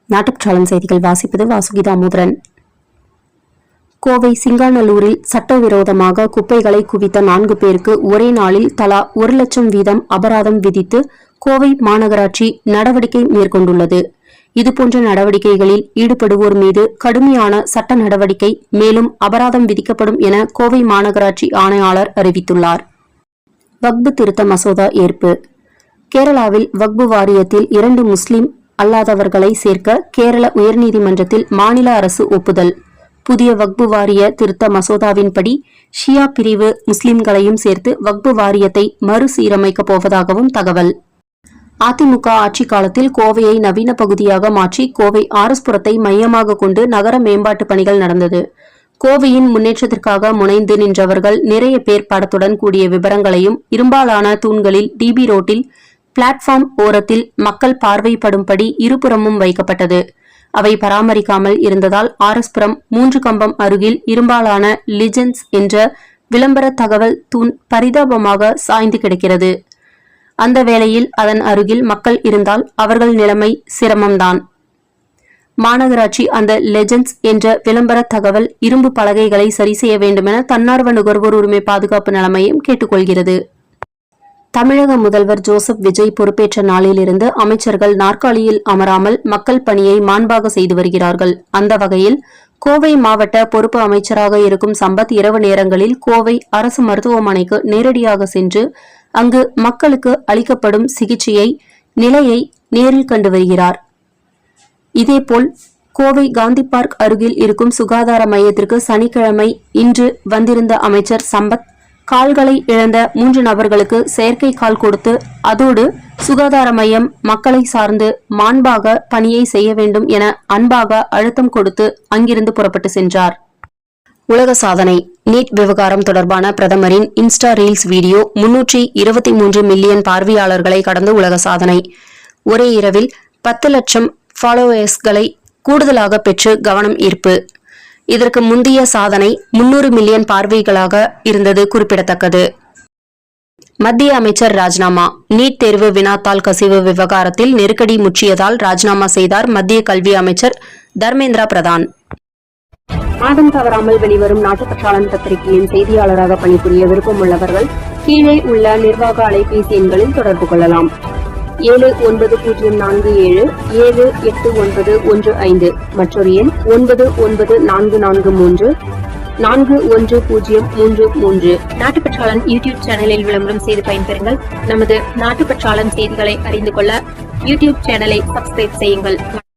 நாட்டுப்பற்றாளன் செய்திகள் வாசிப்பது வாசுகி தாமோதரன். கோவை சிங்காநல்லூரில் சட்டவிரோதமாக குப்பைகளை குவித்த 4 பேருக்கு ஒரே நாளில் தலா 1 லட்சம் வீதம் அபராதம் விதித்து கோவை மாநகராட்சி நடவடிக்கை மேற்கொண்டுள்ளது. இதுபோன்ற நடவடிக்கைகளில் ஈடுபடுவோர் மீது கடுமையான சட்ட நடவடிக்கை மேலும் அபராதம் விதிக்கப்படும் என கோவை மாநகராட்சி ஆணையாளர் அறிவித்துள்ளார். வக்பு திருத்த மசோதா ஏற்பு. கேரளாவில் வக்பு வாரியத்தில் 2 முஸ்லிம் அல்லாதவர்களை சேர்க்க கேரள உயர்நீதிமன்றத்தில் மாநில அரசு ஒப்புதல். புதிய வக்பு வாரிய திருத்த மசோதாவின்படி ஷியா பிரிவு முஸ்லிம்களையும் சேர்த்து வக்பு வாரியத்தை மறுசீரமைக்கப் போவதாகவும் தகவல். அதிமுக ஆட்சி காலத்தில் கோவையை நவீன பகுதியாக மாற்றி கோவை ஆர்எஸ்புரத்தை மையமாக கொண்டு நகர மேம்பாட்டு பணிகள் நடந்தது. கோவையின் முன்னேற்றத்திற்காக முனைந்து நின்றவர்கள் நிறைய பேர் படத்துடன் கூடிய விவரங்களையும் இரும்பாலான தூண்களில் டிபி ரோட்டில் பிளாட்ஃபார்ம் ஓரத்தில் மக்கள் பார்வைப்படும்படி இருபுறமும் வைக்கப்பட்டது. அவை பராமரிக்காமல் இருந்ததால் ஆர்எஸ்புரம் 3 கம்பம் அருகில் இரும்பாலான லிஜெண்ட்ஸ் என்ற விளம்பர தகவல் தூண் பரிதாபமாக சாய்ந்து கிடக்கிறது. அந்த வேளையில் அதன் அருகில் மக்கள் இருந்தால் அவர்கள் நிலைமை சிரமம்தான். மாநகராட்சி அந்த லெஜெண்ட்ஸ் என்ற விளம்பர தகவல் இரும்பு பலகைகளை சரி செய்ய வேண்டுமென தன்னார்வ நுகர்வோர் உரிமை பாதுகாப்பு நிலைமையும் கேட்டுக்கொள்கிறது. தமிழக முதல்வர் ஜோசப் விஜய் பொறுப்பேற்ற நாளிலிருந்து அமைச்சர்கள் நாற்காலியில் அமராமல் மக்கள் பணியை மாண்பாக செய்து வருகிறார்கள். அந்த வகையில் கோவை மாவட்ட பொறுப்பு அமைச்சராக இருக்கும் சம்பத் இரவு நேரங்களில் கோவை அரசு மருத்துவமனைக்கு நேரடியாக சென்று அங்கு மக்களுக்கு அளிக்கப்படும் சிகிச்சையை நிலையை நேரில் கண்டு வருகிறார். இதேபோல் கோவை காந்தி பார்க் அருகில் இருக்கும் சுகாதார மையத்திற்கு சனிக்கிழமை இன்று வந்திருந்த அமைச்சர் சம்பத் கால்களை இழந்த 3 நபர்களுக்கு செயற்கை கால் கொடுத்து அதோடு சுகாதார மையம் மக்களை சார்ந்து மாண்பாக பணியை செய்ய வேண்டும் என அன்பாக அழுத்தம் கொடுத்து அங்கிருந்து புறப்பட்டு சென்றார். உலக சாதனை. நீட் விவகாரம் தொடர்பான பிரதமரின் இன்ஸ்டா ரீல்ஸ் வீடியோ 323 மில்லியன் பார்வையாளர்களை கடந்து உலக சாதனை. ஒரே இரவில் 10 லட்சம் ஃபாலோவர்ஸ்களை கூடுதலாக பெற்று கவனம் ஈர்ப்பு. இதற்கு முந்தைய சாதனை 300 மில்லியன் பார்வைகளாக இருந்தது குறிப்பிடத்தக்கது. மத்திய அமைச்சர் ராஜினாமா. நீட் தேர்வு வினாத்தாள் கசிவு விவகாரத்தில் நெருக்கடி முற்றியதால் ராஜினாமா செய்தார் மத்திய கல்வி அமைச்சர் தர்மேந்திர பிரதான். மாதம் தவறாமல் வெளிவரும் நாட்டுப்பற்றாளன் பத்திரிகையின் செய்தியாளராக பணிபுரிய விருப்பம் உள்ளவர்கள் கீழே உள்ள நிர்வாக அலைபேசி எண்களில் தொடர்பு கொள்ளலாம். 7947789115 மற்றொரு எண் 9944341033. நாட்டுப்பற்றாளன் யூடியூப் சேனலில் விளம்பரம் செய்து பயன்பெறுங்கள். நமது நாட்டுப்பற்றாளன் செய்திகளை அறிந்து கொள்ள யூடியூப் சேனலை சப்ஸ்கிரைப் செய்யுங்கள்.